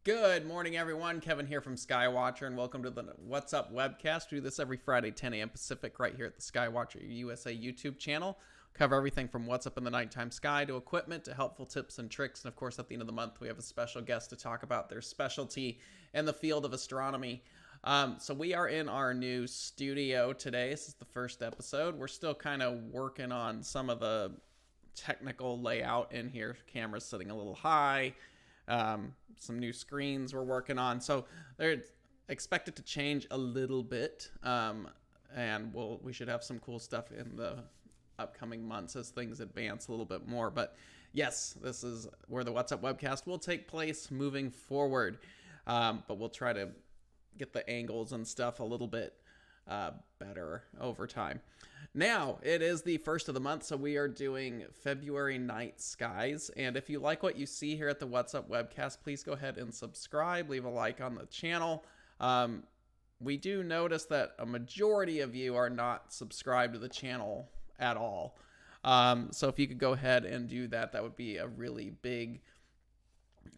Good morning, everyone. Kevin here from Skywatcher, and welcome to the What's Up Webcast. We do this every Friday, 10 a.m. Pacific, right here at the Skywatcher USA YouTube channel. Cover everything from what's up in the nighttime sky to equipment to helpful tips and tricks. And of course, at the end of the month, we have a special guest to talk about their specialty in the field of astronomy. So we are in our new studio today. This is the first episode. We're still kind of working on some of the technical layout in here. Camera's sitting a little high. Some new screens we're working on, so they're expected to change a little bit, and we should have some cool stuff in the upcoming months as things advance a little bit more. But yes, this is where the What's Up Webcast will take place moving forward, but we'll try to get the angles and stuff a little bit better over time. Now, it is the first of the month, so we are doing February night skies. And if you like what you see here at the What's Up Webcast, please go ahead and subscribe, leave a like on the channel. We do notice that a majority of you are not subscribed to the channel at all. So if you could go ahead and do that, that would be a really big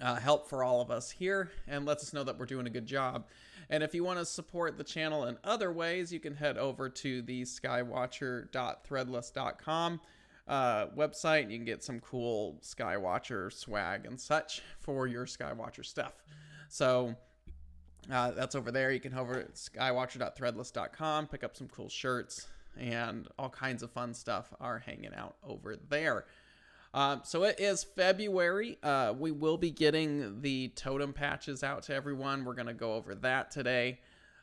help for all of us here and lets us know that we're doing a good job. And if you want to support the channel in other ways, you can head over to the skywatcher.threadless.com website, and you can get some cool Skywatcher swag and such for your Skywatcher stuff. So that's over there. You can head over to skywatcher.threadless.com, pick up some cool shirts, and all kinds of fun stuff are hanging out over there. So it is February. We will be getting the totem patches out to everyone. We're going to go over that today.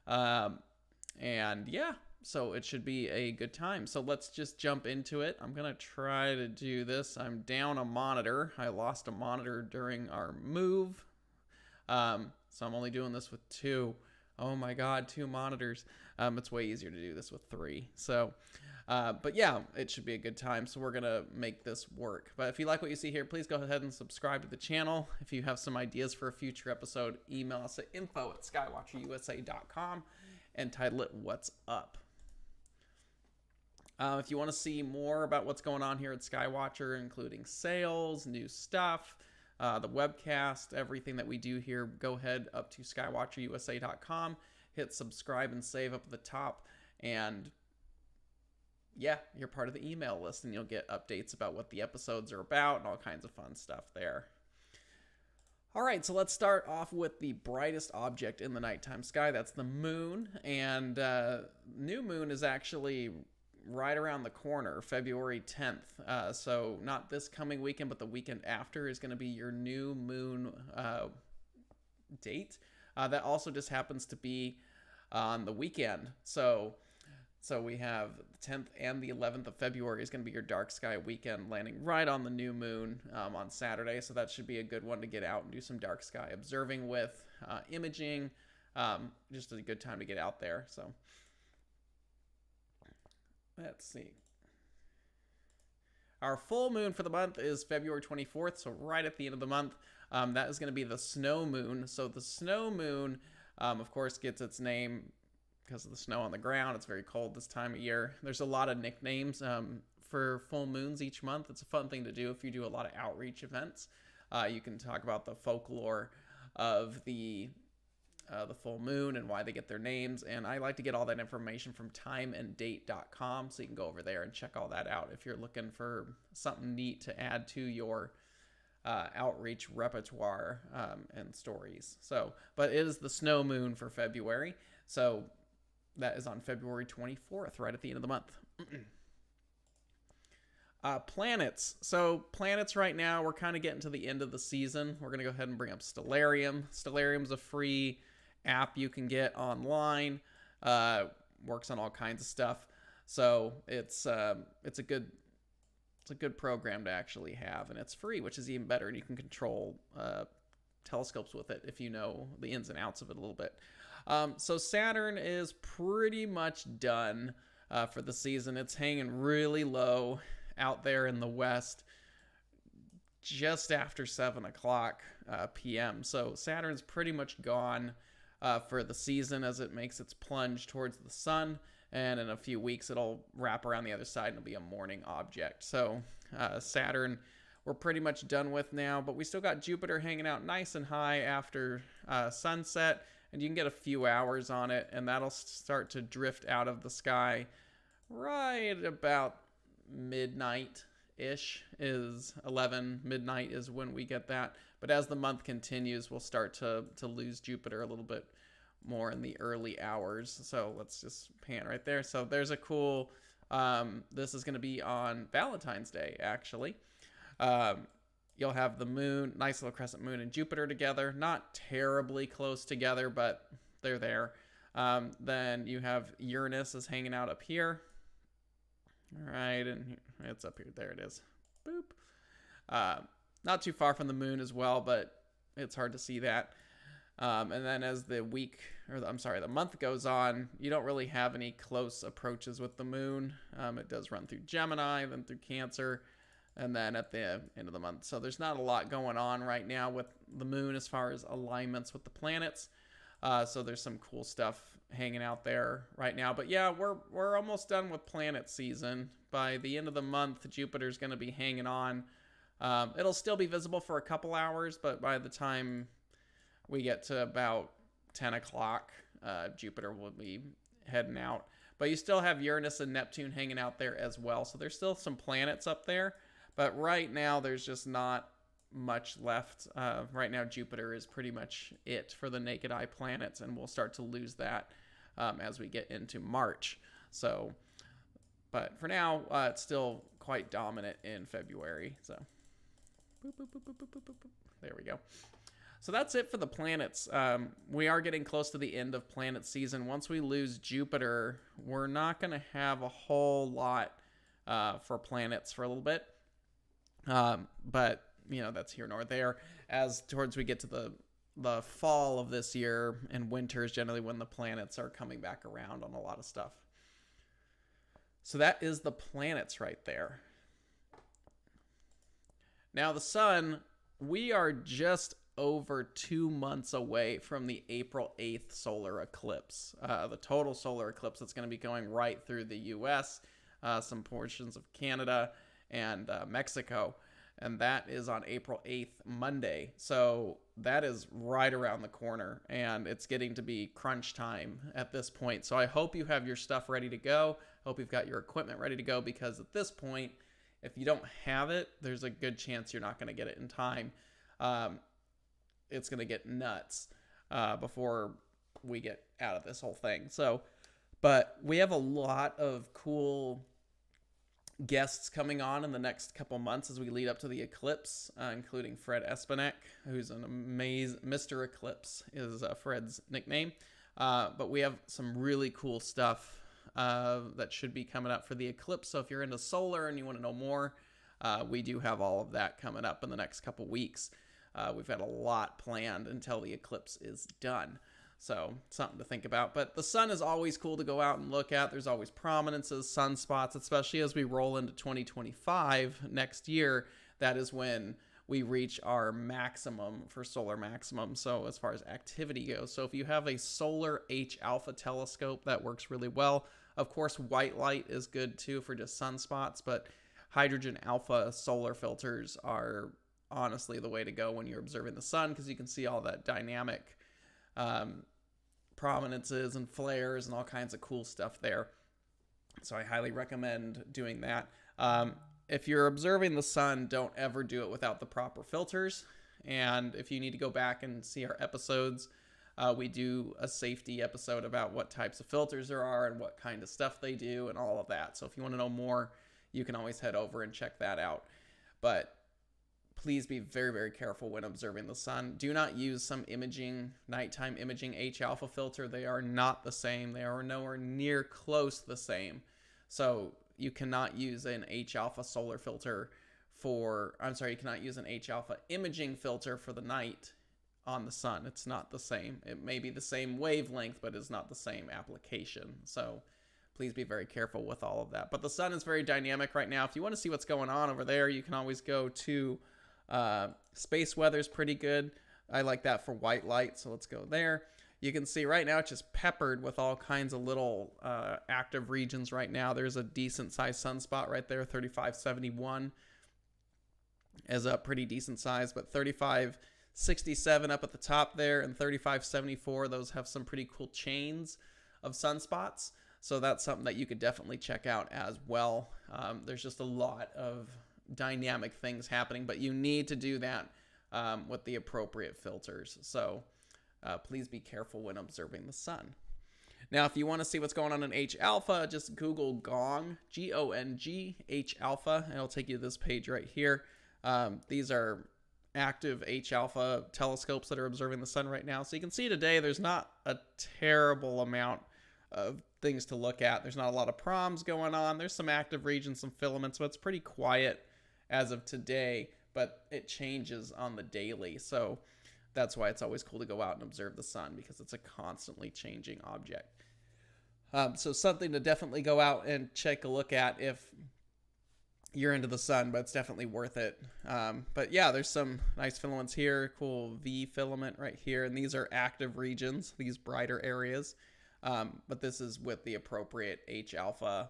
And yeah, so it should be a good time. So let's just jump into it. I'm going to try to do this. I'm down a monitor. I lost a monitor during our move. So I'm only doing this with two. Oh my God, two monitors. It's way easier to do this with three. So, but yeah, it should be a good time. So we're going to make this work. But if you like what you see here, please go ahead and subscribe to the channel. If you have some ideas for a future episode, email us at info@skywatcherusa.com and title it What's Up. If you want to see more about what's going on here at Skywatcher, including sales, new stuff, the webcast, everything that we do here, go ahead up to skywatcherusa.com, hit subscribe and save up at the top, and yeah, you're part of the email list, and you'll get updates about what the episodes are about and all kinds of fun stuff there. All right, so let's start off with the brightest object in the nighttime sky. That's the moon, and new moon is actually right around the corner, February 10th. So not this coming weekend, but the weekend after is going to be your new moon date. That also just happens to be on the weekend. So we have the 10th and the 11th of February is going to be your dark sky weekend, landing right on the new moon on Saturday. So that should be a good one to get out and do some dark sky observing with, imaging. Just a good time to get out there. So let's see. Our full moon for the month is February 24th, so right at the end of the month. That is going to be the snow moon. So the snow moon, of course, gets its name because of the snow on the ground. It's very cold this time of year. There's a lot of nicknames for full moons each month. It's a fun thing to do if you do a lot of outreach events. You can talk about the folklore of the full moon and why they get their names. And I like to get all that information from timeanddate.com, so you can go over there and check all that out if you're looking for something neat to add to your outreach repertoire and stories. So, but it is the snow moon for February. So that is on February 24th, right at the end of the month. Planets. So planets right now, we're kind of getting to the end of the season. We're going to go ahead and bring up Stellarium. Stellarium's a free app you can get online. Works on all kinds of stuff. So it's a good program to actually have, and it's free, which is even better. And you can control telescopes with it if you know the ins and outs of it a little bit. So Saturn is pretty much done for the season. It's hanging really low out there in the west just after 7 o'clock p.m. So Saturn's pretty much gone for the season as it makes its plunge towards the sun. And in a few weeks, it'll wrap around the other side and it'll be a morning object. So Saturn we're pretty much done with now, but we still got Jupiter hanging out nice and high after sunset, and you can get a few hours on it, and that'll start to drift out of the sky right about midnight-ish. Is 11 midnight is when we get that. But as the month continues, we'll start to lose Jupiter a little bit more in the early hours. So let's just pan right there. So there's a cool, this is going to be on Valentine's Day, actually. You'll have the moon, nice little crescent moon and Jupiter together. Not terribly close together, but they're there. Then you have Uranus is hanging out up here. All right, and it's up here. There it is. Boop. Not too far from the moon as well, but it's hard to see that. And then as the the month goes on, you don't really have any close approaches with the moon. It does run through Gemini, then through Cancer, and then at the end of the month. So there's not a lot going on right now with the moon as far as alignments with the planets. So there's some cool stuff hanging out there right now. But yeah, we're almost done with planet season. By the end of the month, Jupiter's going to be hanging on. It'll still be visible for a couple hours, but by the time we get to about 10 o'clock, Jupiter will be heading out. But you still have Uranus and Neptune hanging out there as well. So there's still some planets up there. But right now, there's just not much left. Right now, Jupiter is pretty much it for the naked eye planets, and we'll start to lose that as we get into March. So, but for now, it's still quite dominant in February. So, boop, boop, boop, boop, boop, boop, boop. There we go. So that's it for the planets. We are getting close to the end of planet season. Once we lose Jupiter, we're not going to have a whole lot for planets for a little bit. But you know, that's here nor there. As towards we get to the fall of this year, and winter is generally when the planets are coming back around on a lot of stuff. So that is the planets right there. Now the sun, we are just over 2 months away from the April 8th solar eclipse. The total solar eclipse that's going to be going right through the US, some portions of Canada, and Mexico. And that is on April 8th, Monday. So that is right around the corner, and it's getting to be crunch time at this point. So I hope you have your stuff ready to go. Hope you've got your equipment ready to go, because at this point, if you don't have it, there's a good chance you're not going to get it in time. It's going to get nuts before we get out of this whole thing. So, but we have a lot of cool guests coming on in the next couple months as we lead up to the eclipse, including Fred Espenek, who's an amazing Mr. Eclipse is Fred's nickname. But we have some really cool stuff that should be coming up for the eclipse. So if you're into solar and you want to know more, we do have all of that coming up in the next couple weeks. We've got a lot planned until the eclipse is done. So something to think about. But the sun is always cool to go out and look at. There's always prominences, sunspots, especially as we roll into 2025 next year. That is when we reach our maximum for solar maximum. So as far as activity goes. So if you have a solar H alpha telescope, that works really well. Of course, white light is good too for just sunspots, but hydrogen alpha solar filters are honestly the way to go when you're observing the sun, because you can see all that dynamic prominences and flares and all kinds of cool stuff there. So I highly recommend doing that. If you're observing the sun, don't ever do it without the proper filters. And if you need to go back and see our episodes, we do a safety episode about what types of filters there are and what kind of stuff they do and all of that. So if you want to know more, you can always head over and check that out. But please be very, very careful when observing the sun. Do not use some nighttime imaging H alpha filter. They are not the same. They are nowhere near close the same. So you cannot use an H alpha solar filter you cannot use an H alpha imaging filter for the night on the sun. It's not the same. It may be the same wavelength, but it's not the same application. So please be very careful with all of that. But the sun is very dynamic right now. If you want to see what's going on over there, you can always go to space weather is pretty good. I like that for white light, so let's go there. You can see right now it's just peppered with all kinds of little active regions right now. There's a decent sized sunspot right there, 3571. is a pretty decent size, but 3567 up at the top there and 3574, those have some pretty cool chains of sunspots. So that's something that you could definitely check out as well. There's just a lot of dynamic things happening, but you need to do that with the appropriate filters. So please be careful when observing the sun. Now, if you want to see what's going on in H alpha, just Google GONG, G-O-N-G, H alpha, and it'll take you to this page right here. These are active H alpha telescopes that are observing the sun right now. So you can see today there's not a terrible amount of things to look at. There's not a lot of proms going on. There's some active regions, some filaments, but it's pretty quiet as of today, but it changes on the daily. So that's why it's always cool to go out and observe the sun, because it's a constantly changing object. So something to definitely go out and take a look at if you're into the sun, but it's definitely worth it. But yeah, there's some nice filaments here, cool V filament right here, and these are active regions, these brighter areas. But this is with the appropriate H alpha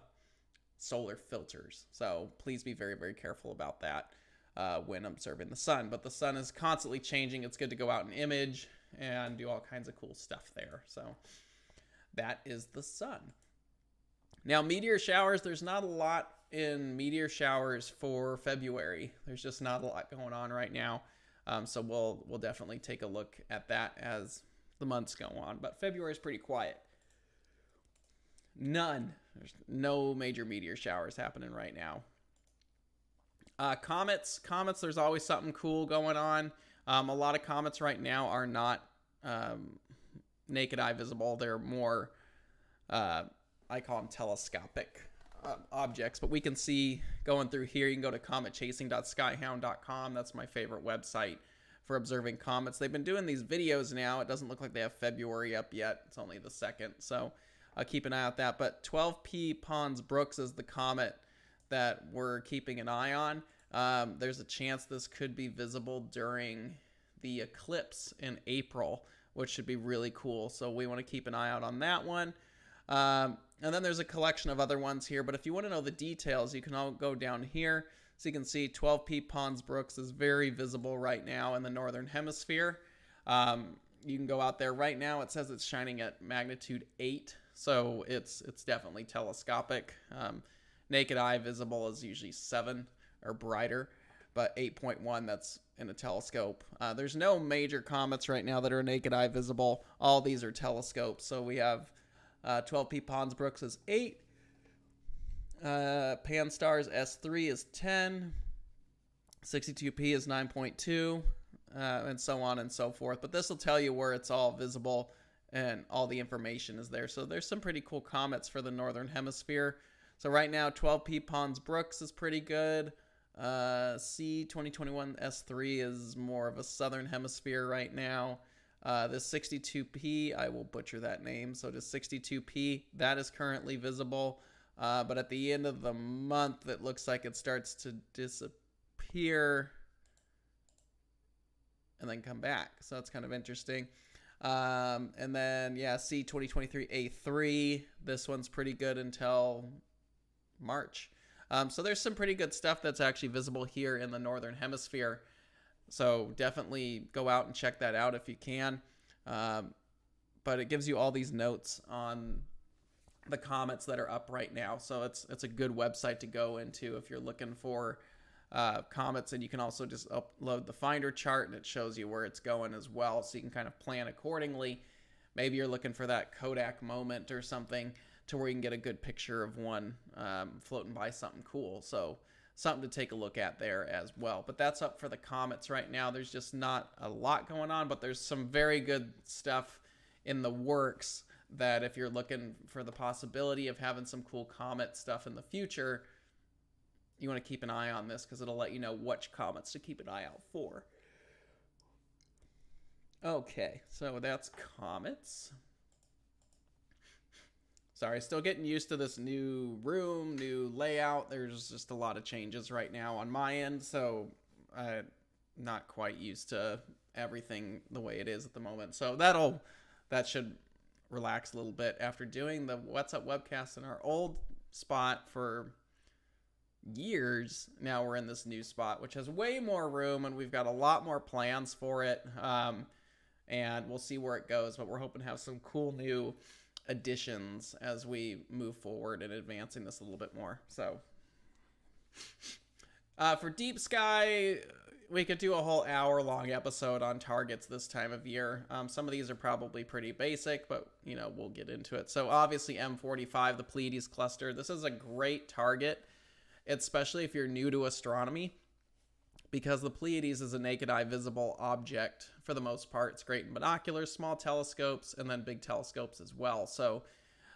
solar filters. So please be very, very careful about that when observing the sun. But the sun is constantly changing. It's good to go out and image and do all kinds of cool stuff there. So that is the sun. Now, meteor showers, there's not a lot in meteor showers for February. There's just not a lot going on right now. So we'll definitely take a look at that as the months go on. But February is pretty quiet. None. There's no major meteor showers happening right now. Comets, there's always something cool going on. A lot of comets right now are not naked eye visible. They're more, I call them telescopic objects, but we can see going through here. You can go to cometchasing.skyhound.com. That's my favorite website for observing comets. They've been doing these videos now. It doesn't look like they have February up yet. It's only the 2nd, so I'll keep an eye out that. But 12P Pons Brooks is the comet that we're keeping an eye on. There's a chance this could be visible during the eclipse in April, which should be really cool. So we want to keep an eye out on that one. And then there's a collection of other ones here. But if you want to know the details, you can all go down here. So you can see 12P Pons Brooks is very visible right now in the northern hemisphere. You can go out there right now. It says it's shining at magnitude 8. So it's definitely telescopic. Naked eye visible is usually 7 or brighter, but 8.1, that's in a telescope. There's no major comets right now that are naked eye visible. All these are telescopes. So we have 12P Pons Brooks is 8. Pan-STARRS S3 is 10. 62P is 9.2, and so on and so forth. But this will tell you where it's all visible and all the information is there. So there's some pretty cool comets for the northern hemisphere. So right now, 12P Pons Brooks is pretty good. C 2021 S3 is more of a southern hemisphere right now. This 62P, I will butcher that name. So just 62P, that is currently visible. But at the end of the month, it looks like it starts to disappear and then come back. So that's kind of interesting. And then, yeah, C 2023 A3. This one's pretty good until March. So there's some pretty good stuff that's actually visible here in the northern hemisphere. So definitely go out and check that out if you can. But it gives you all these notes on the comets that are up right now. So it's a good website to go into if you're looking for comets. And you can also just upload the finder chart, and it shows you where it's going as well. So you can kind of plan accordingly. Maybe you're looking for that Kodak moment or something to where you can get a good picture of one floating by something cool. So something to take a look at there as well. But that's up for the comets right now. There's just not a lot going on, but there's some very good stuff in the works that if you're looking for the possibility of having some cool comet stuff in the future, you want to keep an eye on this because it'll let you know which comets to keep an eye out for. Okay, so that's comets. Sorry, still getting used to this new room, new layout. There's just a lot of changes right now on my end, so I'm not quite used to everything the way it is at the moment. So that should relax a little bit after doing the What's Up webcast in our old spot for years, now we're in this new spot, which has way more room, and we've got a lot more plans for it. And we'll see where it goes, but we're hoping to have some cool new additions as we move forward and advancing this a little bit more. So for deep sky, we could do a whole hour-long episode on targets this time of year. Some of these are probably pretty basic, but, you know, we'll get into it. So obviously M45, the Pleiades cluster. This is a great target, especially if you're new to astronomy, because the Pleiades is a naked eye visible object for the most part. It's great in binoculars, small telescopes, and then big telescopes as well. So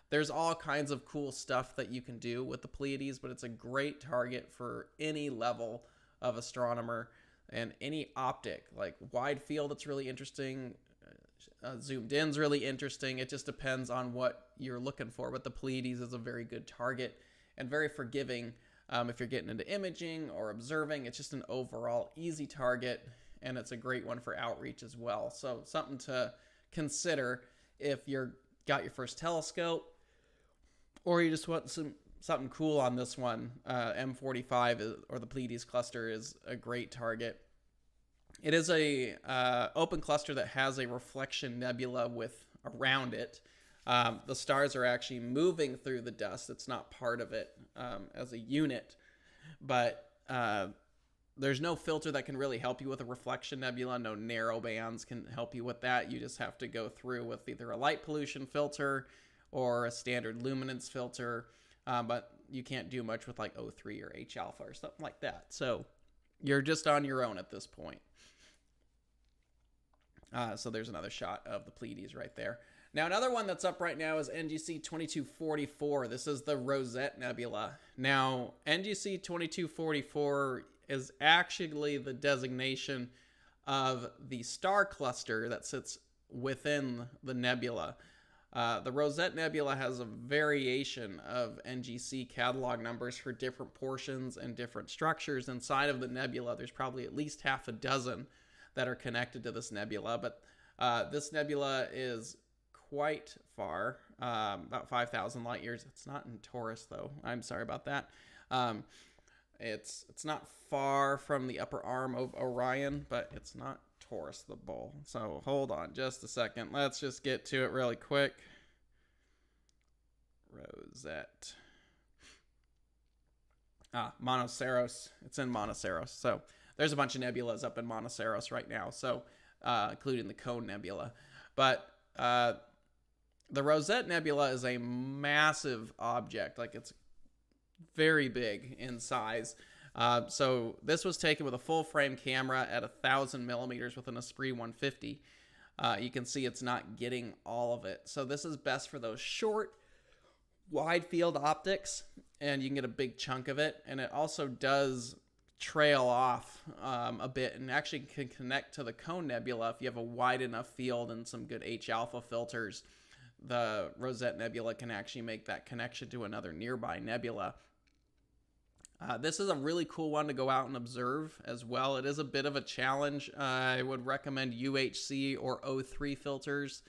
there's all kinds of cool stuff that you can do with the Pleiades, but it's a great target for any level of astronomer and any optic. Like wide field, it's really interesting. Zoomed in's really interesting. It just depends on what you're looking for, but the Pleiades is a very good target and very forgiving. If you're getting into imaging or observing, it's just an overall easy target, and it's a great one for outreach as well. So something to consider if you're got your first telescope, or you just want something cool on this one. M45 or the Pleiades cluster is a great target. It is a open cluster that has a reflection nebula with around it. The stars are actually moving through the dust. It's not part of it as a unit, but there's no filter that can really help you with a reflection nebula. No narrow bands can help you with that. You just have to go through with either a light pollution filter or a standard luminance filter, but you can't do much with like O3 or H alpha or something like that. So you're just on your own at this point. So there's another shot of the Pleiades right there. Now, another one that's up right now is NGC 2244. This is the Rosette Nebula. Now, NGC 2244 is actually the designation of the star cluster that sits within the nebula. The Rosette Nebula has a variation of NGC catalog numbers for different portions and different structures inside of the nebula. There's probably at least half a dozen that are connected to this nebula, but this nebula is quite far, about 5,000 light years. It's not in Taurus, though. I'm sorry about that. It's not far from the upper arm of Orion, but it's not Taurus, the bull. So hold on just a second. Let's just get to it really quick. Rosette. Monoceros. It's in Monoceros. So there's a bunch of nebulas up in Monoceros right now, so including the Cone Nebula. But the Rosette Nebula is a massive object. Like, it's very big in size. So this was taken with a full frame camera at 1,000 millimeters with an Esprit 150. You can see it's not getting all of it. So this is best for those short, wide field optics, and you can get a big chunk of it. And it also does trail off a bit and actually can connect to the Cone Nebula if you have a wide enough field and some good H alpha filters. The Rosette Nebula can actually make that connection to another nearby nebula. This is a really cool one to go out and observe as well. It is a bit of a challenge. I would recommend UHC or O3 filters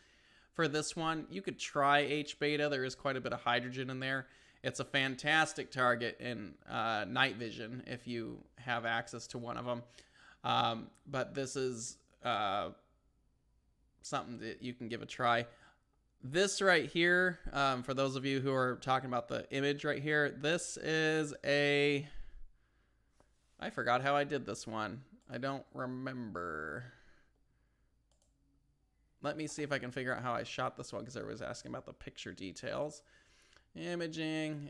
for this one. You could try H beta. There is quite a bit of hydrogen in there. It's a fantastic target in night vision if you have access to one of them. But this is something that you can give a try. This right here, for those of you who are talking about the image right here, this is a... I forgot how I did this one. I don't remember. Let me see if I can figure out how I shot this one, because I was asking about the picture details. Imaging.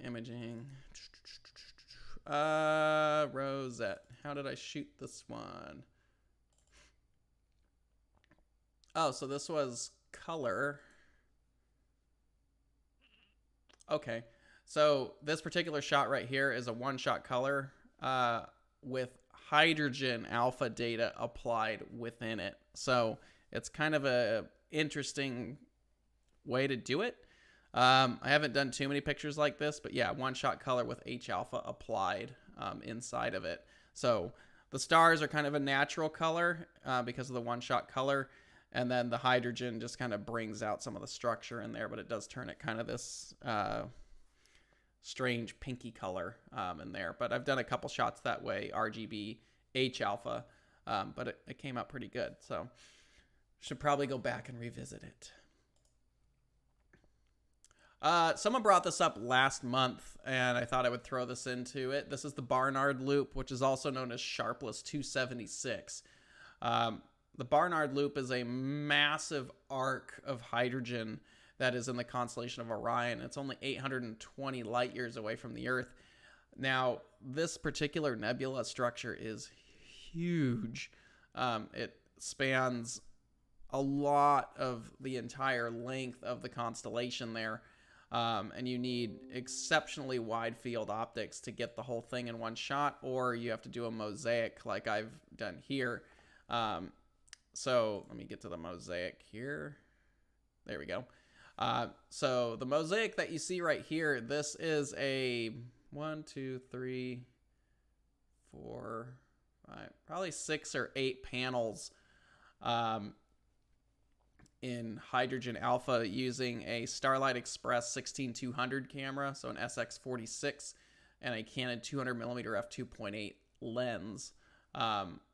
Rosette. How did I shoot this one? Oh, so this was color. Okay, so this particular shot right here is a one-shot color with hydrogen alpha data applied within it. So it's kind of a interesting way to do it. I haven't done too many pictures like this, but yeah, one-shot color with H alpha applied inside of it. So the stars are kind of a natural color because of the one-shot color. And then the hydrogen just kind of brings out some of the structure in there, but it does turn it kind of this strange pinky color in there. But I've done a couple shots that way, RGB, H alpha, but it came out pretty good. So should probably go back and revisit it. Someone brought this up last month, and I thought I would throw this into it. This is the Barnard loop, which is also known as Sharpless 276. The Barnard loop is a massive arc of hydrogen that is in the constellation of Orion. It's only 820 light years away from the Earth. Now, this particular nebula structure is huge. It spans a lot of the entire length of the constellation there. And you need exceptionally wide field optics to get the whole thing in one shot, or you have to do a mosaic like I've done here. So let me get to the mosaic here. There we go. So the mosaic that you see right here, this is a 1, 2, 3, 4, 5, probably 6 or 8 panels in hydrogen alpha using a Starlight Express 16200 camera, so an SX46, and a Canon 200mm f2.8 lens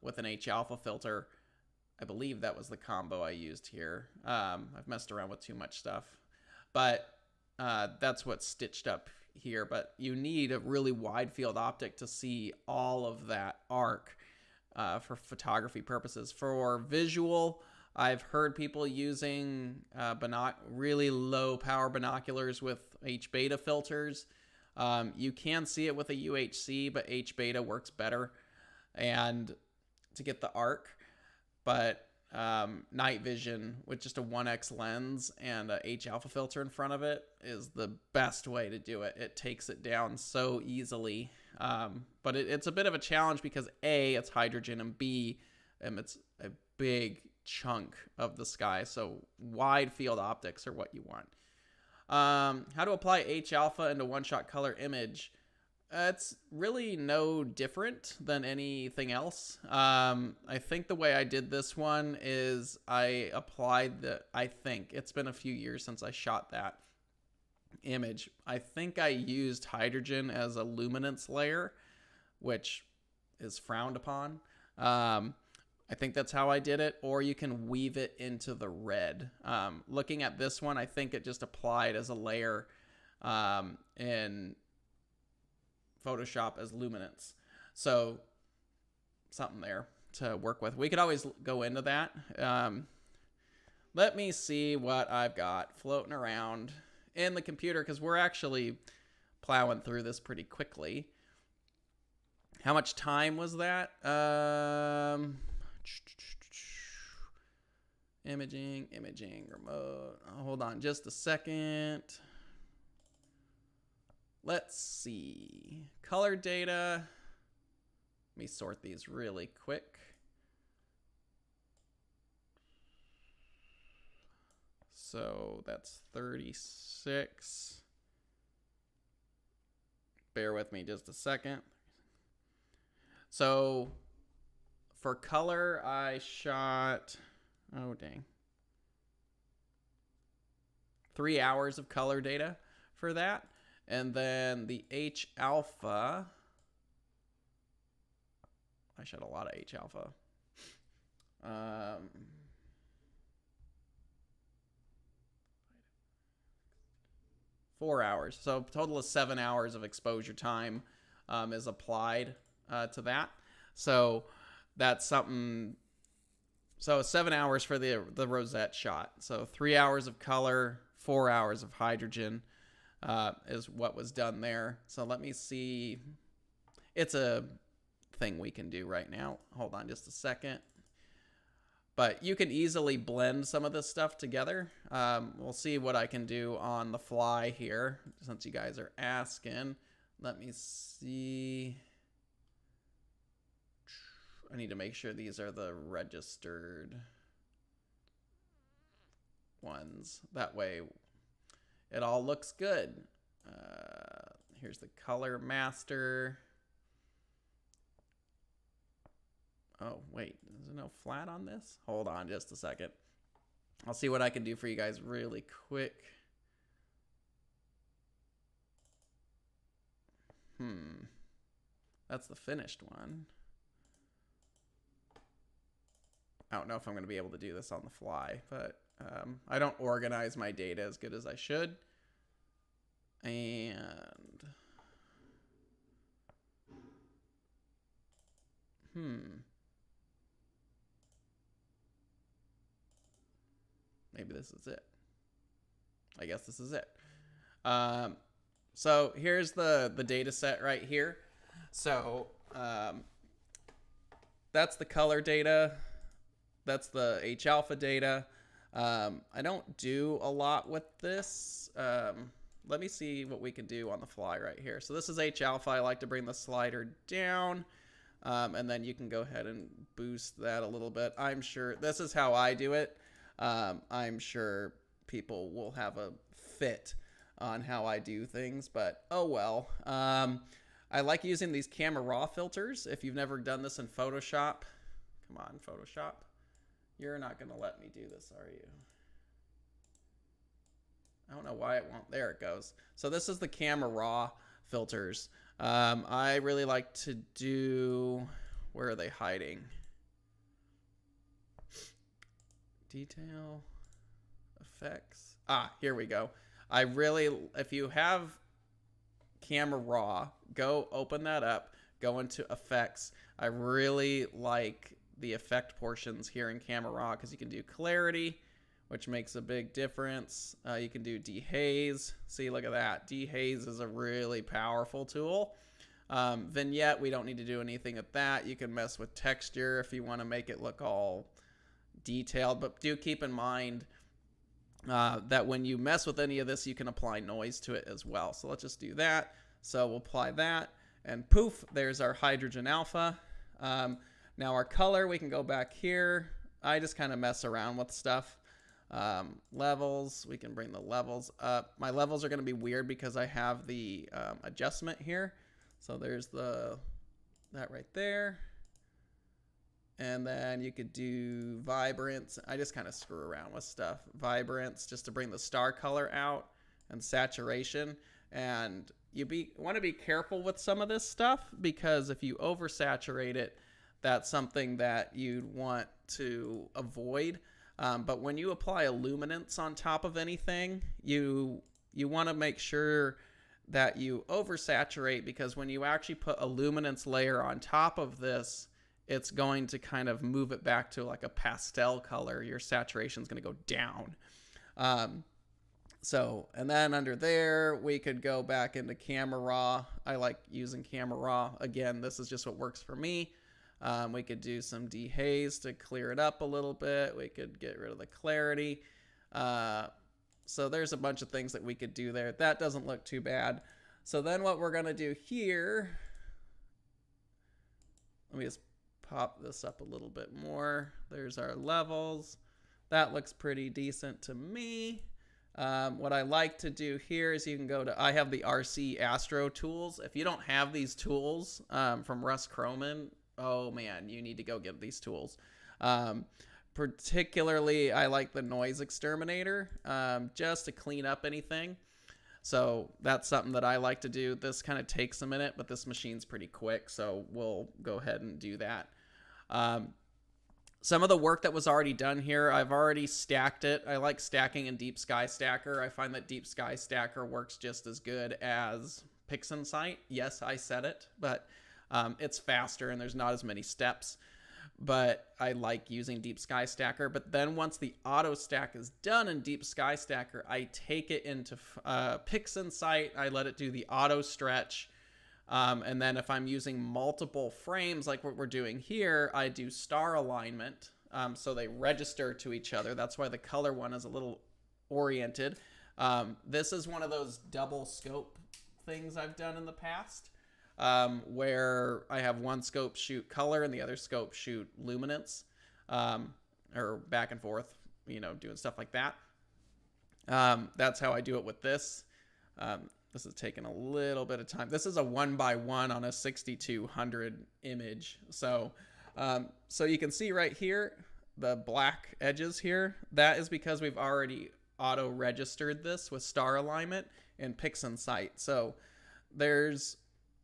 with an H alpha filter. I believe that was the combo I used here. I've messed around with too much stuff, but that's what's stitched up here. But you need a really wide field optic to see all of that arc for photography purposes. For visual, I've heard people using really low power binoculars with H beta filters. You can see it with a UHC, but H beta works better and to get the arc. But night vision with just a 1x lens and a H alpha filter in front of it is the best way to do it. It takes it down so easily. But it's a bit of a challenge because A, it's hydrogen, and B, it's a big chunk of the sky. So wide field optics are what you want. How to apply H alpha into one-shot color image. It's really no different than anything else. I think the way I did this one is I applied I think it's been a few years since I shot that image. I think I used hydrogen as a luminance layer, which is frowned upon. I think that's how I did it, or you can weave it into the red. Looking at this one, I think it just applied as a layer in Photoshop as luminance. So something there to work with. We could always go into that. Let me see what I've got floating around in the computer, because we're actually plowing through this pretty quickly. How much time was that? Imaging, remote. Hold on just a second. Let's see. Color data. Let me sort these really quick. So that's 36. Bear with me just a second. So for color, I shot, oh dang, 3 hours of color data for that. And then the H alpha, I shot a lot of H alpha. 4 hours. So total of 7 hours of exposure time is applied to that. So that's something. So 7 hours for the rosette shot. So 3 hours of color, 4 hours of hydrogen is what was done there. So let me see. It's a thing we can do right now. Hold on just a second. But you can easily blend some of this stuff together. We'll see what I can do on the fly here, since you guys are asking. Let me see. I need to make sure these are the registered ones. That way it all looks good. Here's the color master. Oh, wait, is there no flat on this? Hold on just a second. I'll see what I can do for you guys really quick. That's the finished one. I don't know if I'm going to be able to do this on the fly, but I don't organize my data as good as I should. And maybe this is it. I guess this is it. So here's the data set right here. So that's the color data. That's the H alpha data. I don't do a lot with this. Let me see what we can do on the fly right here. So this is H alpha. I like to bring the slider down. And then you can go ahead and boost that a little bit. I'm sure this is how I do it. I'm sure people will have a fit on how I do things, but oh well. I like using these camera raw filters. If you've never done this in Photoshop, come on, Photoshop. You're not going to let me do this, are you? I don't know why it won't. There it goes. So this is the camera raw filters. I really like to do, where are they hiding? Detail, effects. Ah, here we go. I really, if you have camera raw, go open that up, go into effects. I really like the effect portions here in camera raw because you can do clarity, which makes a big difference. You can do dehaze. See, look at that. Dehaze is a really powerful tool. Vignette, we don't need to do anything with that. You can mess with texture if you want to make it look all detailed, but do keep in mind that when you mess with any of this, you can apply noise to it as well. So let's just do that. So we'll apply that, and poof, there's our hydrogen alpha. Now our color, we can go back here. I just kind of mess around with stuff. Levels, we can bring the levels up. My levels are going to be weird because I have the adjustment here. So there's that right there. And then you could do vibrance. I just kind of screw around with stuff. Vibrance, just to bring the star color out, and saturation. And you want to be careful with some of this stuff, because if you oversaturate it, that's something that you'd want to avoid. But when you apply a luminance on top of anything, you want to make sure that you oversaturate, because when you actually put a luminance layer on top of this, it's going to kind of move it back to like a pastel color. Your saturation is going to go down. And then under there, we could go back into camera raw. I like using camera raw. Again, this is just what works for me. We could do some dehaze to clear it up a little bit. We could get rid of the clarity. So there's a bunch of things that we could do there. That doesn't look too bad. So then what we're going to do here, let me just pop this up a little bit more. There's our levels. That looks pretty decent to me. What I like to do here is you can go to, I have the RC Astro tools. If you don't have these tools from Russ Croman, oh man, you need to go get these tools. Particularly, I like the noise exterminator just to clean up anything. So that's something that I like to do. This kind of takes a minute, but this machine's pretty quick, so we'll go ahead and do that. Some of the work that was already done here, I've already stacked it. I like stacking in Deep Sky Stacker. I find that Deep Sky Stacker works just as good as PixInsight. Yes, I said it, but it's faster and there's not as many steps. But I like using Deep Sky Stacker. But then once the auto stack is done in Deep Sky Stacker, I take it into PixInsight. I let it do the auto stretch. And then if I'm using multiple frames like what we're doing here, I do star alignment. So they register to each other. That's why the color one is a little oriented. This is one of those double scope things I've done in the past. Where I have one scope shoot color and the other scope shoot luminance, or back and forth, doing stuff like that. That's how I do it with this. This is taking a little bit of time. This is a 1x1 on a 6200 image. So you can see right here, the black edges here, that is because we've already auto registered this with star alignment in PixInsight. So there's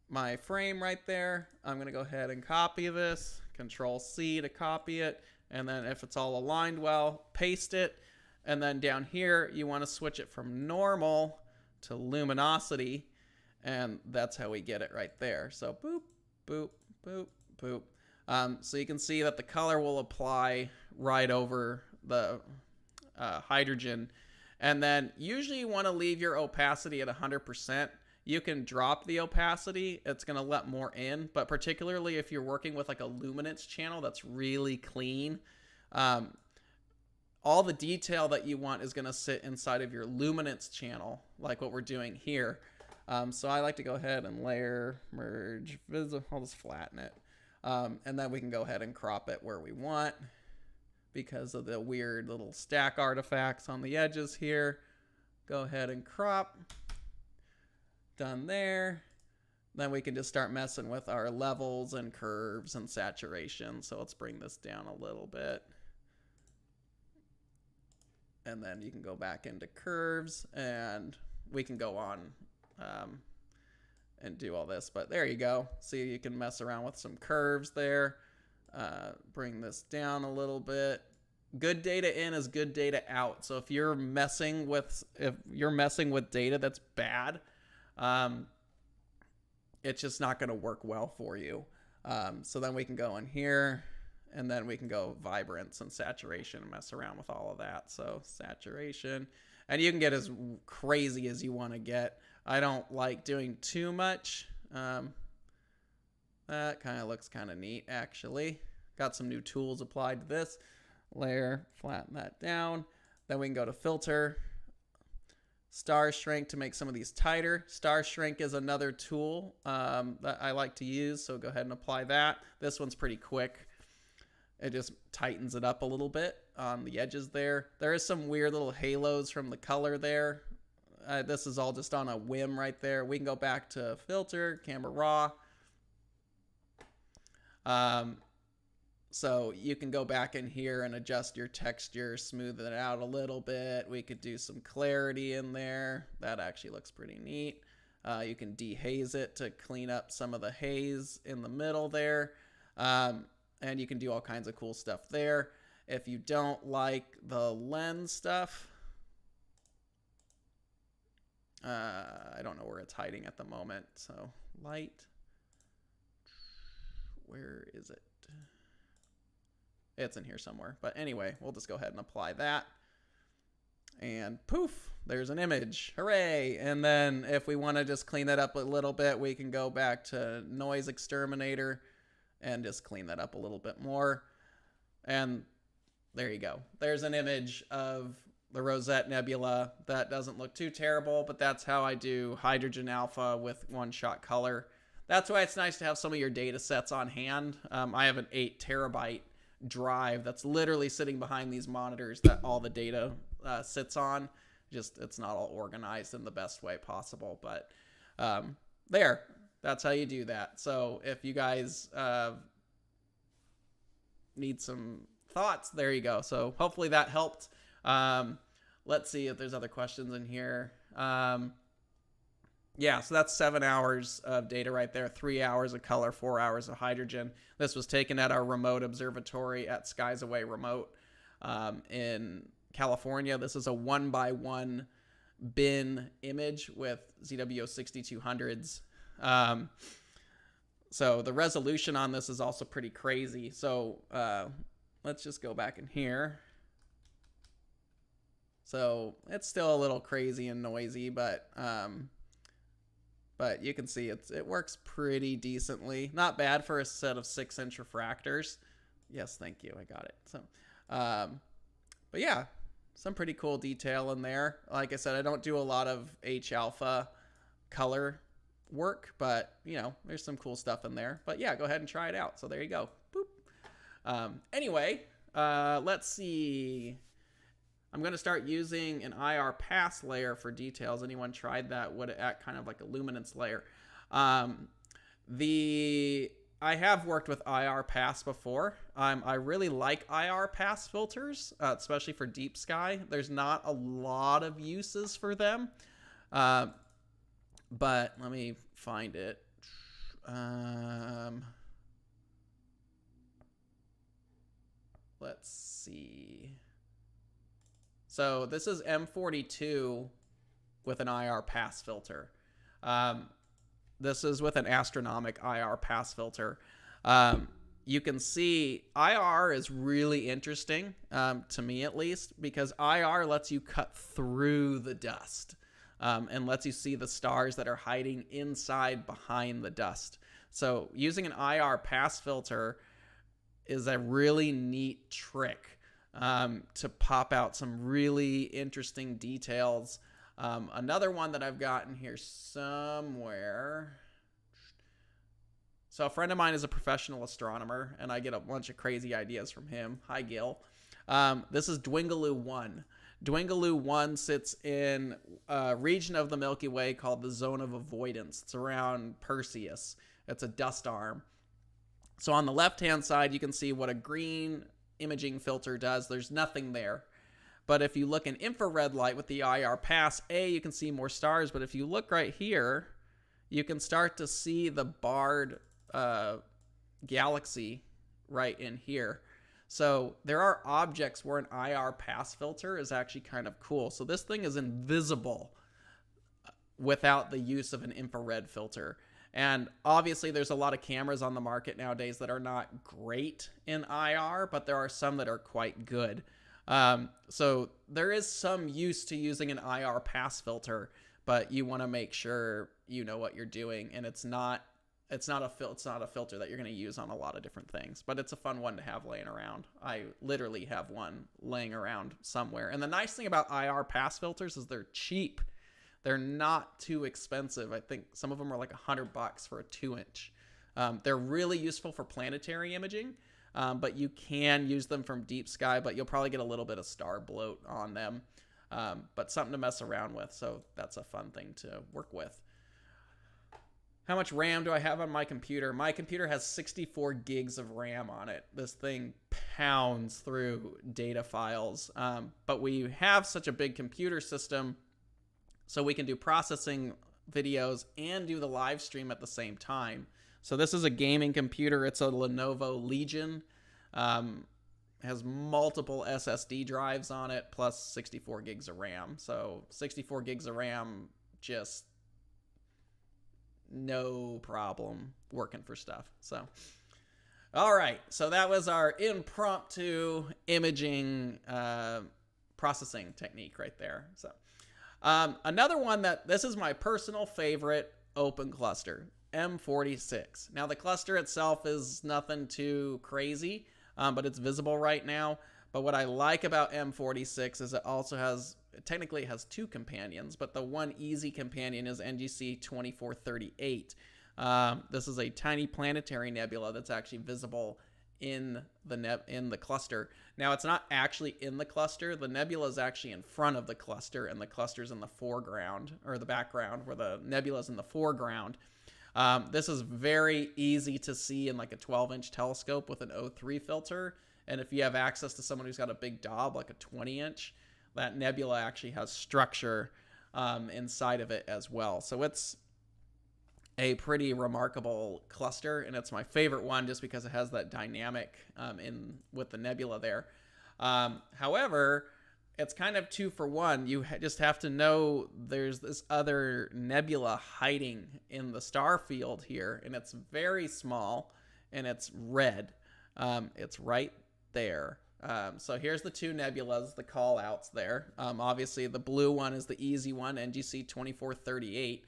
my frame right there. I'm going to go ahead and copy this, Control C to copy it. And then if it's all aligned well, paste it. And then down here, you want to switch it from normal to luminosity. And that's how we get it right there. So boop, boop, boop, boop. So you can see that the color will apply right over the hydrogen. And then usually you want to leave your opacity at 100%. You can drop the opacity. It's going to let more in. But particularly if you're working with like a luminance channel that's really clean, all the detail that you want is going to sit inside of your luminance channel, like what we're doing here. So I like to go ahead and layer, merge, visible. I'll just flatten it. And then we can go ahead and crop it where we want because of the weird little stack artifacts on the edges here. Go ahead and crop. Done there. Then we can just start messing with our levels and curves and saturation. So let's bring this down a little bit. And then you can go back into curves and we can go on and do all this. But there you go. See, you can mess around with some curves there. Bring this down a little bit. Good data in is good data out. So if you're messing with data that's bad, it's just not going to work well for you. So then we can go in here and then we can go vibrance and saturation and mess around with all of that. So saturation, and you can get as crazy as you want to get. I don't like doing too much. That kind of looks kind of neat, actually. Got some new tools applied to this. Layer, flatten that down. Then we can go to filter, star shrink to make some of these tighter. Star shrink is another tool that I like to use, so go ahead and apply that. This one's pretty quick. It just tightens it up a little bit on the edges there. There is some weird little halos from the color there. This is all just on a whim right there. We can go back to filter, camera raw. So you can go back in here and adjust your texture, smooth it out a little bit. We could do some clarity in there. That actually looks pretty neat. You can dehaze it to clean up some of the haze in the middle there. And you can do all kinds of cool stuff there. If you don't like the lens stuff, I don't know where it's hiding at the moment. So light, where is it? It's in here somewhere. But anyway, we'll just go ahead and apply that. And poof, there's an image. Hooray. And then if we want to just clean that up a little bit, we can go back to noise exterminator and just clean that up a little bit more. And there you go. There's an image of the Rosette Nebula. That doesn't look too terrible, but that's how I do hydrogen alpha with one-shot color. That's why it's nice to have some of your data sets on hand. I have an 8 terabyte drive that's literally sitting behind these monitors that all the data sits on. Just, it's not all organized in the best way possible, but there. That's how you do that. So if you guys need some thoughts, there you go. So hopefully that helped. Let's see if there's other questions in here. Yeah, so that's 7 hours of data right there, 3 hours of color, 4 hours of hydrogen. This was taken at our remote observatory at Skies Away Remote in California. This is a 1x1 bin image with ZWO 6200s. So the resolution on this is also pretty crazy. So let's just go back in here. So it's still a little crazy and noisy, but you can see it works pretty decently. Not bad for a set of 6-inch refractors. Yes, thank you. I got it. So, but yeah, some pretty cool detail in there. Like I said, I don't do a lot of H alpha color work, but you know, there's some cool stuff in there. But yeah, go ahead and try it out. So there you go. Boop. Anyway, let's see. I'm going to start using an IR pass layer for details. Anyone tried that? Would it act kind of like a luminance layer? I have worked with IR pass before. I really like IR pass filters, especially for deep sky. There's not a lot of uses for them, but let me find it. Let's see. So this is M42 with an IR pass filter. This is with an astronomic IR pass filter. You can see IR is really interesting, to me at least, because IR lets you cut through the dust and lets you see the stars that are hiding inside behind the dust. So using an IR pass filter is a really neat trick to pop out some really interesting details. Another one that I've gotten here somewhere. So a friend of mine is a professional astronomer, and I get a bunch of crazy ideas from him. Hi, Gil. This is Dwingaloo 1. Dwingaloo 1 sits in a region of the Milky Way called the Zone of Avoidance. It's around Perseus. It's a dust arm. So on the left-hand side, you can see what a green imaging filter does. There's nothing there. But if you look in infrared light with the IR pass, you can see more stars. But if you look right here, you can start to see the barred galaxy right in here. So there are objects where an IR pass filter is actually kind of cool. So this thing is invisible without the use of an infrared filter. And obviously there's a lot of cameras on the market nowadays that are not great in IR, but there are some that are quite good. So there is some use to using an IR pass filter, but you want to make sure you know what you're doing, and it's not a filter that you're going to use on a lot of different things, but it's a fun one to have laying around. I literally have one laying around somewhere. And the nice thing about IR pass filters is they're cheap. They're not too expensive. I think some of them are like $100 for a 2-inch. They're really useful for planetary imaging, but you can use them from deep sky, but you'll probably get a little bit of star bloat on them. But something to mess around with, so that's a fun thing to work with. How much RAM do I have on my computer? My computer has 64 gigs of RAM on it. This thing pounds through data files, but we have such a big computer system, so we can do processing videos and do the live stream at the same time. So this is a gaming computer. It's a Lenovo Legion. Has multiple SSD drives on it, plus 64 gigs of RAM. So 64 gigs of RAM, just no problem working for stuff. So, all right. So that was our impromptu imaging processing technique right there. So another one this is my personal favorite open cluster, M46. Now the cluster itself is nothing too crazy, but it's visible right now. But what I like about M46 is it technically has two companions, but the one easy companion is NGC 2438. This is a tiny planetary nebula that's actually visible in the cluster. Now it's not actually in the cluster. The nebula is actually in front of the cluster, and the cluster's in the foreground, or the background, where the nebula is in the foreground. This is very easy to see in like a 12-inch telescope with an O3 filter. And if you have access to someone who's got a big Dob, like a 20-inch, that nebula actually has structure inside of it as well. So it's a pretty remarkable cluster, and it's my favorite one just because it has that dynamic with the nebula there. However, it's kind of 2 for 1. You just have to know there's this other nebula hiding in the star field here, and it's very small, and it's red. It's right there. So here's the 2 nebulas, the call outs there. Obviously, the blue one is the easy one, NGC 2438.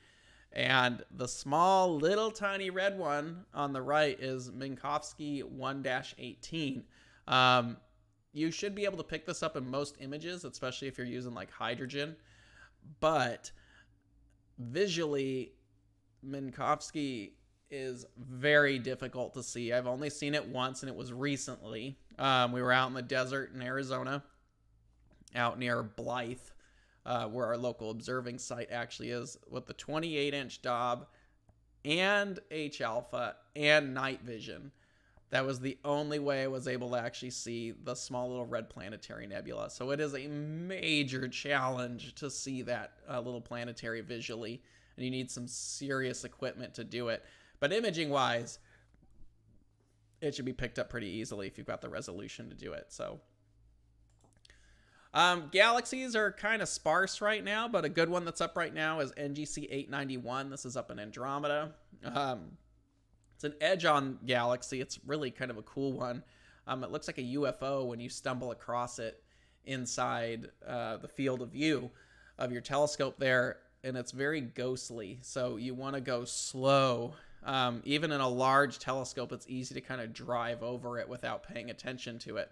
And the small, little tiny red one on the right is Minkowski 1-18. You should be able to pick this up in most images, especially if you're using like hydrogen. But visually, Minkowski is very difficult to see. I've only seen it once, and it was recently. We were out in the desert in Arizona, out near Blythe, where our local observing site actually is, with the 28-inch Dob and H-alpha and night vision. That was the only way I was able to actually see the small little red planetary nebula. So it is a major challenge to see that little planetary visually, and you need some serious equipment to do it. But imaging wise, it should be picked up pretty easily if you've got the resolution to do it. So galaxies are kind of sparse right now, but a good one that's up right now is NGC 891. This is up in Andromeda. It's an edge-on galaxy. It's really kind of a cool one. It looks like a UFO when you stumble across it inside the field of view of your telescope there, and it's very ghostly. So you want to go slow. Even in a large telescope, it's easy to kind of drive over it without paying attention to it.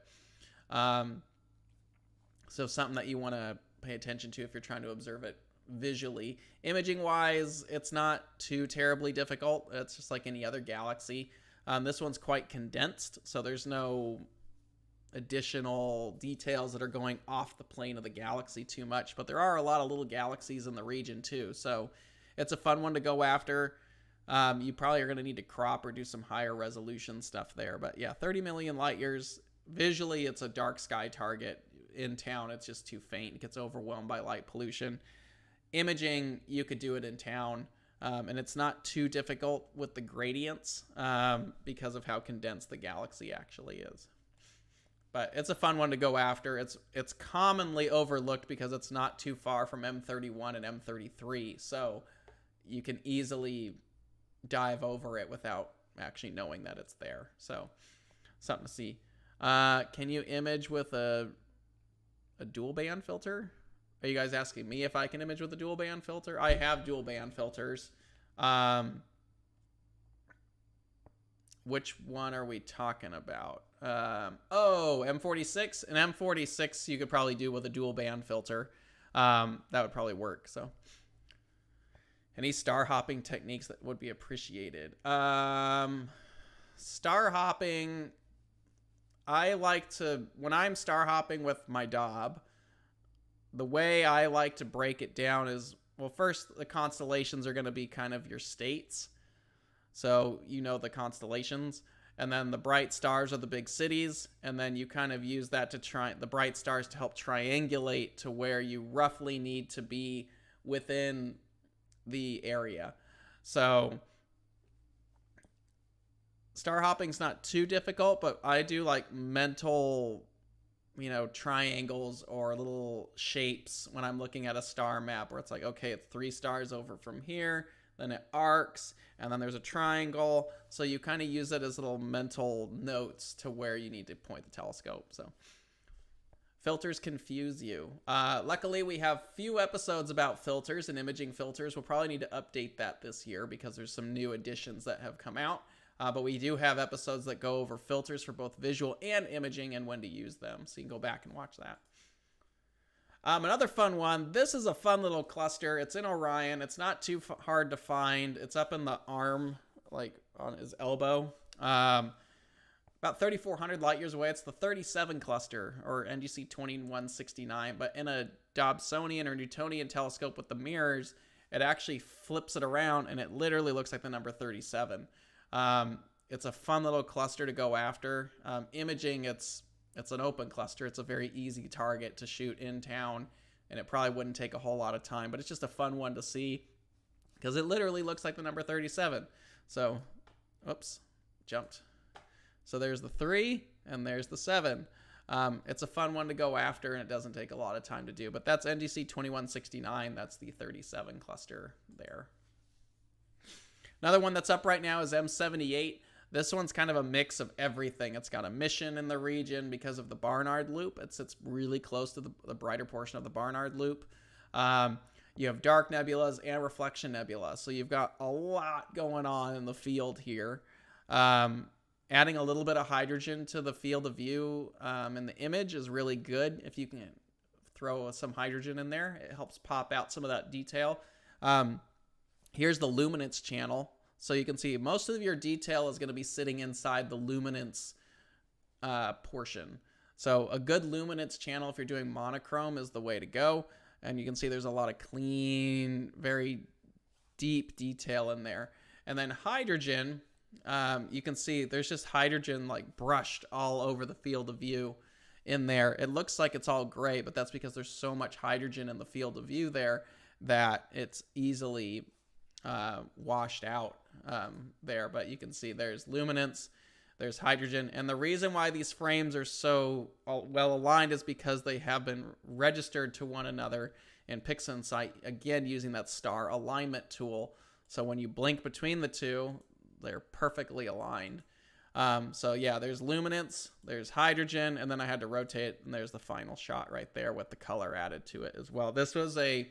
So something that you want to pay attention to if you're trying to observe it visually. Imaging wise, it's not too terribly difficult. It's just like any other galaxy. This one's quite condensed, so there's no additional details that are going off the plane of the galaxy too much, but there are a lot of little galaxies in the region too, so it's a fun one to go after. You probably are going to need to crop or do some higher resolution stuff there, but yeah, 30 million light years. Visually, it's a dark sky target. In town, it's just too faint. It gets overwhelmed by light pollution. Imaging, you could do it in town, and it's not too difficult with the gradients because of how condensed the galaxy actually is. But it's a fun one to go after. It's commonly overlooked because it's not too far from M31 and M33, so you can easily dive over it without actually knowing that it's there. So something to see. Can you image with a dual band filter? Are you guys asking me if I can image with a dual band filter? I have dual band filters. Which one are we talking about? M46. An M46 you could probably do with a dual band filter. That would probably work. So any star hopping techniques that would be appreciated? Star hopping, I like to, when I'm star hopping with my Dob, the way I like to break it down is, well, first, the constellations are going to be kind of your states. So, you know, the constellations. And then the bright stars are the big cities. And then you kind of use that to try, the bright stars to help triangulate to where you roughly need to be within the area. So star hopping's not too difficult, but I do like mental, you know, triangles or little shapes when I'm looking at a star map where it's like, okay, it's 3 stars over from here, then it arcs, and then there's a triangle. So you kind of use it as little mental notes to where you need to point the telescope. So filters confuse you. Luckily, we have few episodes about filters and imaging filters. We'll probably need to update that this year because there's some new additions that have come out. But we do have episodes that go over filters for both visual and imaging and when to use them. So you can go back and watch that. Another fun one. This is a fun little cluster. It's in Orion. It's not too hard to find. It's up in the arm, like on his elbow. About 3,400 light years away. It's the 37 cluster, or NGC 2169. But in a Dobsonian or Newtonian telescope with the mirrors, it actually flips it around, and it literally looks like the number 37. It's a fun little cluster to go after. Imaging, it's an open cluster. It's a very easy target to shoot in town, and it probably wouldn't take a whole lot of time, but it's just a fun one to see because it literally looks like the number 37. So, oops, jumped. So there's the 3 and there's the 7. It's a fun one to go after, and it doesn't take a lot of time to do, but that's NGC 2169. That's the 37 cluster there. Another one that's up right now is M78. This one's kind of a mix of everything. It's got a mission in the region because of the Barnard Loop. It sits really close to the brighter portion of the Barnard Loop. You have dark nebulas and reflection nebula. So you've got a lot going on in the field here. Adding a little bit of hydrogen to the field of view in the image is really good. If you can throw some hydrogen in there, it helps pop out some of that detail. Here's the luminance channel. So you can see most of your detail is going to be sitting inside the luminance portion. So a good luminance channel, if you're doing monochrome, is the way to go. And you can see there's a lot of clean, very deep detail in there. And then hydrogen, you can see there's just hydrogen like brushed all over the field of view in there. It looks like it's all gray, but that's because there's so much hydrogen in the field of view there that it's easily washed out there, but you can see there's luminance, there's hydrogen, and the reason why these frames are so well aligned is because they have been registered to one another in PixInsight, again using that star alignment tool. So when you blink between the two, they're perfectly aligned. So yeah, there's luminance, there's hydrogen, and then I had to rotate, and there's the final shot right there with the color added to it as well. This was a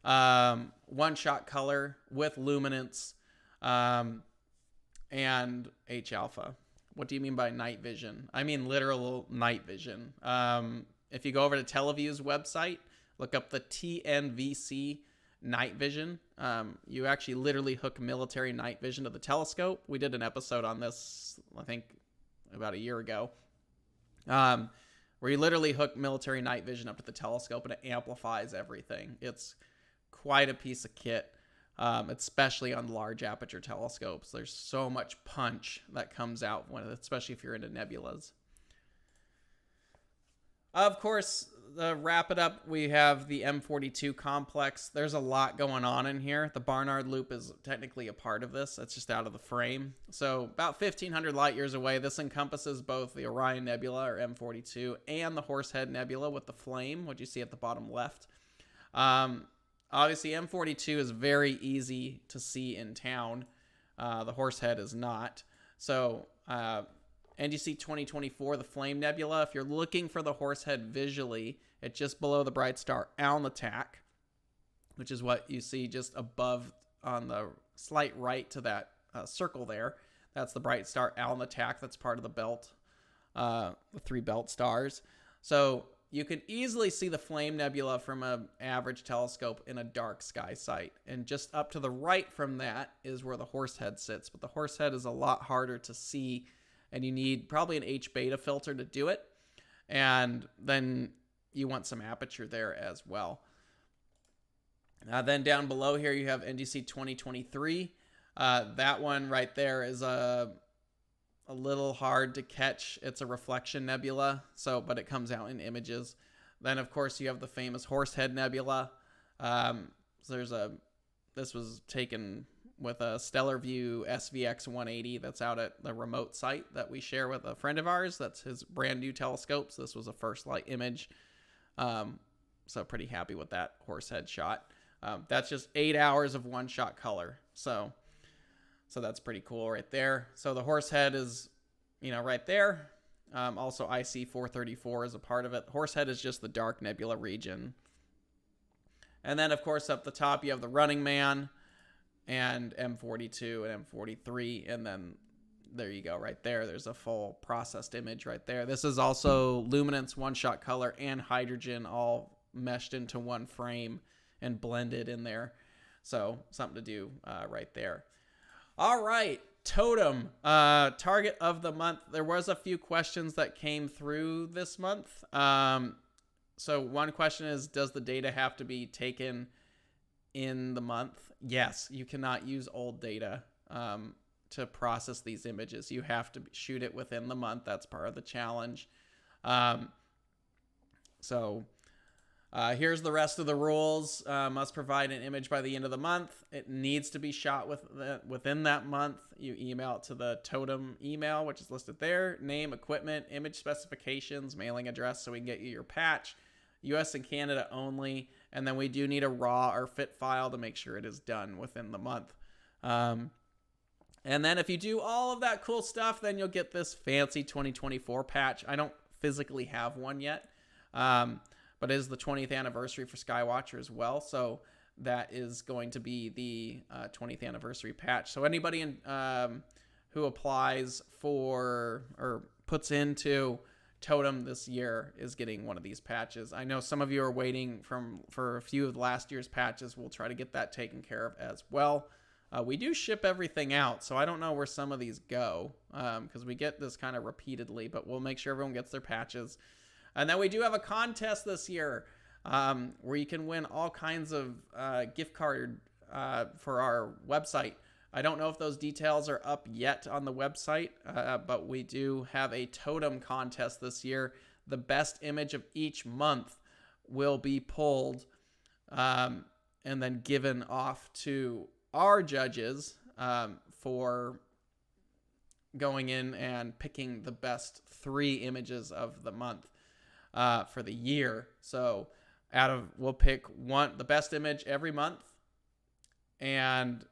one-shot color with luminance and H alpha. What do you mean by night vision? I mean literal night vision. If you go over to Teleview's website, look up the TNVC night vision. You actually literally hook military night vision to the telescope. We did an episode on this, I think, about a year ago, where you literally hook military night vision up to the telescope and it amplifies everything. It's quite a piece of kit, especially on large aperture telescopes. There's so much punch that comes out, especially if you're into nebulas. Of course, to wrap it up, we have the M42 complex. There's a lot going on in here. The Barnard Loop is technically a part of this. It's just out of the frame. So about 1,500 light years away, this encompasses both the Orion Nebula, or M42, and the Horsehead Nebula with the flame, what you see at the bottom left. Obviously, M42 is very easy to see in town. The Horsehead is not. So NGC 2024, the Flame Nebula, if you're looking for the Horsehead visually, it's just below the bright star Alnitak, which is what you see just above on the slight right to that circle there. That's the bright star Alnitak. That's part of the belt, the 3 belt stars. So you can easily see the Flame Nebula from an average telescope in a dark sky site. And just up to the right from that is where the Horsehead sits. But the Horsehead is a lot harder to see, and you need probably an H-beta filter to do it. And then you want some aperture there as well. Then down below here, you have NGC 2023. That one right there is a little hard to catch. It's a reflection nebula, but it comes out in images. Then, of course, you have the famous Horsehead Nebula. This was taken with a Stellar View SVX 180 that's out at the remote site that we share with a friend of ours. That's his brand new telescope. So this was a first light image. So pretty happy with that Horsehead shot. That's just 8 hours of one shot color. So that's pretty cool right there. So the Horsehead is, right there. Also IC 434 is a part of it. Horsehead is just the dark nebula region. And then, of course, up the top, you have the Running Man and M42 and M43. And then there you go right there. There's a full processed image right there. This is also luminance, one-shot color, and hydrogen all meshed into one frame and blended in there. So something to do right there. All right, Totem, target of the month. There was a few questions that came through this month. So one question is, does the data have to be taken in the month? Yes, you cannot use old data to process these images. You have to shoot it within the month. That's part of the challenge. Here's the rest of the rules. Must provide an image by the end of the month. It needs to be shot within that month. You email it to the Totem email, which is listed there. Name, equipment, image specifications, mailing address so we can get you your patch. US and Canada only. And then we do need a raw or FIT file to make sure it is done within the month. And then if you do all of that cool stuff, then you'll get this fancy 2024 patch. I don't physically have one yet. But it is the 20th anniversary for Skywatcher as well. So that is going to be the 20th anniversary patch. So anybody who applies for or puts into Totem this year is getting one of these patches. I know some of you are waiting for a few of last year's patches. We'll try to get that taken care of as well. We do ship everything out, so I don't know where some of these go because we get this kind of repeatedly, but we'll make sure everyone gets their patches. And then we do have a contest this year where you can win all kinds of gift card for our website. I don't know if those details are up yet on the website, but we do have a Totem contest this year. The best image of each month will be pulled and then given off to our judges for going in and picking the best 3 images of the month for the year. So we'll pick the best image every month, and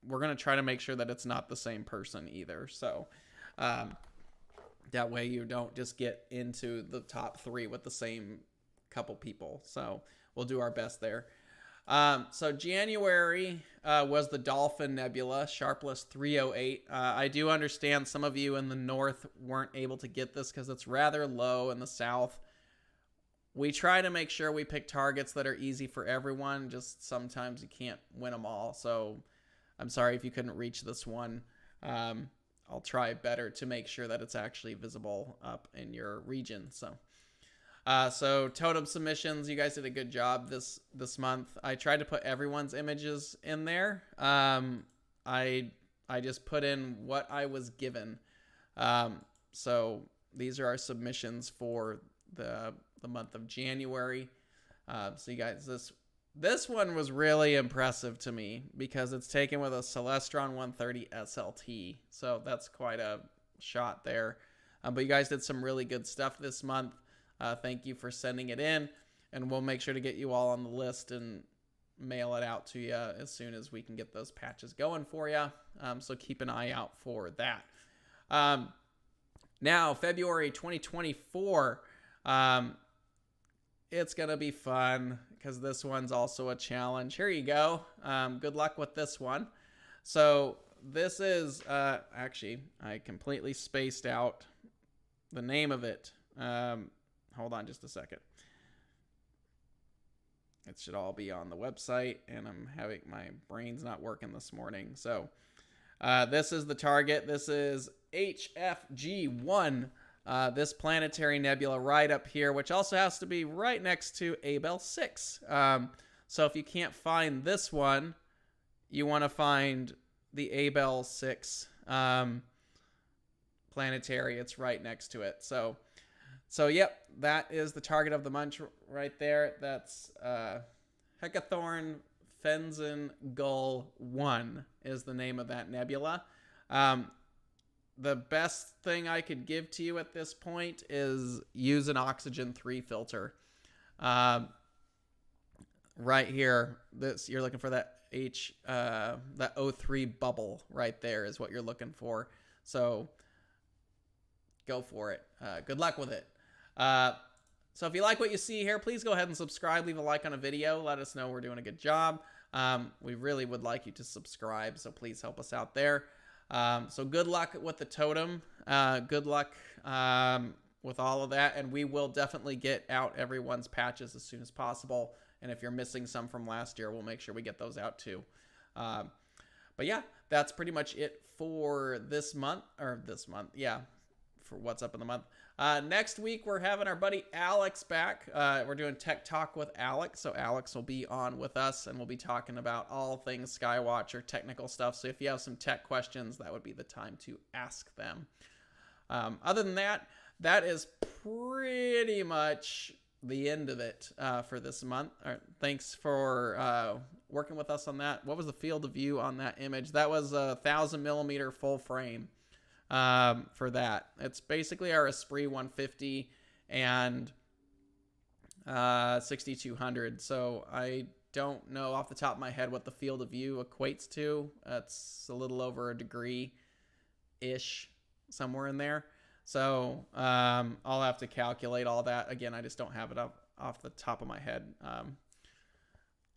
we're going to try to make sure that it's not the same person either. So that way you don't just get into the top 3 with the same couple people. So we'll do our best there. So January was the Dolphin Nebula, Sharpless 308. I do understand some of you in the north weren't able to get this because it's rather low in the south. We try to make sure we pick targets that are easy for everyone. Just sometimes you can't win them all. So I'm sorry if you couldn't reach this one. I'll try better to make sure that it's actually visible up in your region. So totem submissions, you guys did a good job this month. I tried to put everyone's images in there. I just put in what I was given. So these are our submissions for the month of January. So you guys, this one was really impressive to me because it's taken with a Celestron 130 SLT. So that's quite a shot there. But you guys did some really good stuff this month. Thank you for sending it in, and we'll make sure to get you all on the list and mail it out to you as soon as we can get those patches going for you. So keep an eye out for that. Now, February 2024, it's going to be fun because this one's also a challenge. Here you go. Good luck with this one. So this is, actually, I completely spaced out the name of it. Hold on just a second. It should all be on the website, and my brain's not working this morning. So this is the target. This is HFG1, this planetary nebula right up here, which also has to be right next to Abell 6. So if you can't find this one, you want to find the Abell 6 planetary. It's right next to it. So yep, that is the target of the month right there. That's Hecathorn Fenzen Gull 1 is the name of that nebula. The best thing I could give to you at this point is use an oxygen 3 filter. Right here, you're looking for that that O3 bubble right there is what you're looking for. So go for it. Good luck with it. So if you like what you see here, please go ahead and subscribe, leave a like on a video, let us know we're doing a good job. We really would like you to subscribe, so please help us out there. So good luck with the totem. Good luck with all of that, and we will definitely get out everyone's patches as soon as possible. And if you're missing some from last year, we'll make sure we get those out too. But yeah, that's pretty much it for this month, for What's Up in the Month. Next week, we're having our buddy Alex back. We're doing Tech Talk with Alex. So Alex will be on with us, and we'll be talking about all things Skywatcher technical stuff. So if you have some tech questions, that would be the time to ask them. Other than that, that is pretty much the end of it for this month. Thanks for working with us on that. What was the field of view on that image? That was a 1000mm full frame. For that. It's basically our Esprit 150 and 6200. So I don't know off the top of my head what the field of view equates to. It's a little over a degree-ish, somewhere in there. So I'll have to calculate all that. Again, I just don't have it off the top of my head.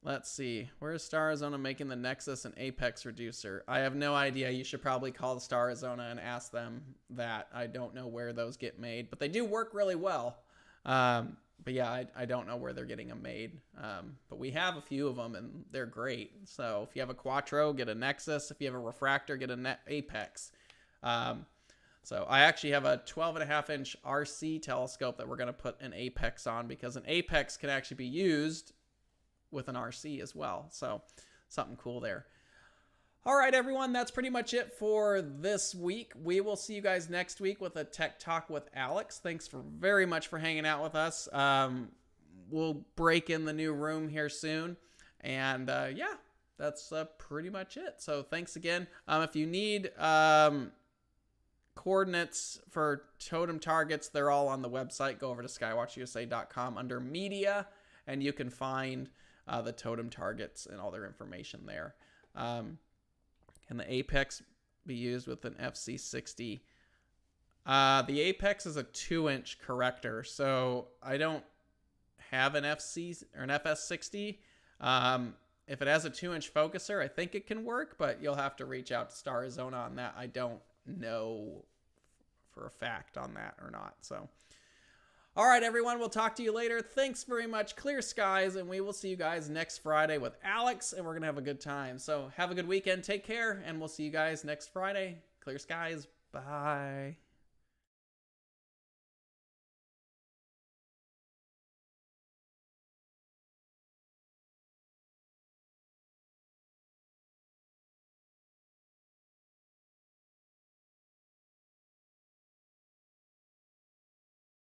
Let's see. Where is Star Arizona making the Nexus and Apex reducer? I have no idea. You should probably call the Star Arizona and ask them that. I don't know where those get made, but they do work really well. But yeah, I don't know where they're getting them made. But we have a few of them, and they're great. So if you have a Quattro, get a Nexus. If you have a Refractor, get a Apex. So I actually have a 12.5-inch RC telescope that we're going to put an Apex on, because an Apex can actually be used with an RC as well. So something cool there. All right, everyone, that's pretty much it for this week. We will see you guys next week with a Tech Talk with Alex. Thanks very much for hanging out with us. We'll break in the new room here soon. And yeah, that's pretty much it. So thanks again. If you need coordinates for totem targets, they're all on the website. Go over to skywatchusa.com under media, and you can find the totem targets and all their information there. Can the apex be used with an FC60? The apex is a 2-inch corrector, so I don't have an FC or an FS60. If it has a 2-inch focuser, I think it can work, but you'll have to reach out to Star Arizona on that. I don't know for a fact on that or not. So, all right, everyone, we'll talk to you later. Thanks very much. Clear skies, and we will see you guys next Friday with Alex, and we're going to have a good time. So have a good weekend. Take care, and we'll see you guys next Friday. Clear skies. Bye.